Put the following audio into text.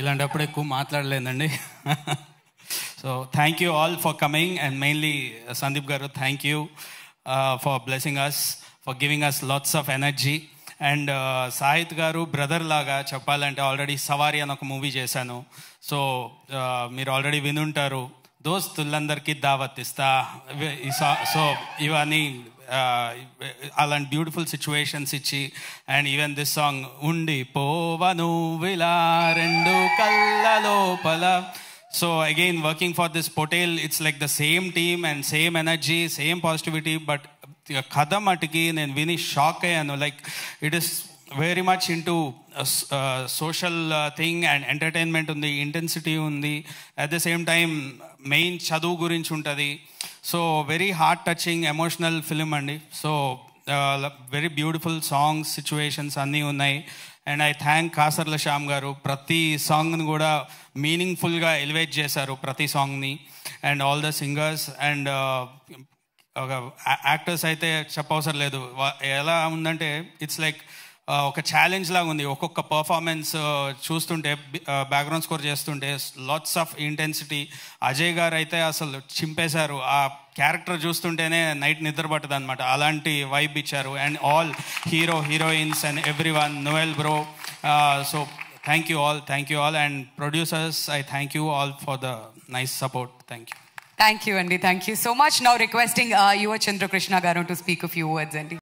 ఇలాంటప్పుడు ఎక్కువ మాట్లాడలేదండి. So thank you all for coming and mainly Sandeep garu thank you for blessing us, for giving us lots of energy. And Sahith garu brother లాగా చెప్పాలంటే already సవారీ అని ఒక మూవీ చేశాను. సో మీరు ఆల్రెడీ వినుంటారు. దోస్తులందరికీ దావత్ ఇస్తా. సో ఇవన్నీ అలాంటి బ్యూటిఫుల్ సిచ్యువేషన్స్ ఇచ్చి అండ్ ఈవెన్ దిస్ సాంగ్ ఉండి పోవను విలా రెండు కళ్ళ లోపల. So again working for this Potel, it's like the same team and same energy, same positivity, but kadam atiki nen vini shock ayanu. Like it is very much into social thing and entertainment undi, intensity undi, at the same time main chadu gurinchi untadi. So very heart touching emotional film andi. So very beautiful songs, situations anni unnai. And I thank Kasarla Shyam గారు. ప్రతి సాంగ్ని కూడా మీనింగ్ఫుల్గా elevate చేశారు ప్రతి సాంగ్ని. And all the singers and actors అయితే చెప్పవసరం లేదు. ఎలా ఉందంటే ఇట్స్ లైక్ ఒక ఛాలెంజ్ లాగా ఉంది. ఒక్కొక్క పర్ఫార్మెన్స్ చూస్తుంటే, బ్యాక్గ్రౌండ్ స్కోర్ చేస్తుంటే లాట్స్ ఆఫ్ ఇంటెన్సిటీ. అజయ్ గారు అయితే అసలు చింపేశారు. ఆ క్యారెక్టర్ చూస్తుంటేనే నైట్ నిద్ర పట్టదు అనమాట, అలాంటి వైబ్ ఇచ్చారు. And all heroines and every one, Noel bro. So thank you all and producers, I thank you all for the nice support. Thank you. Thank you, Andy. Thank you so much. Now requesting Yuva Chandra Krishna garu to speak a few words, Andy.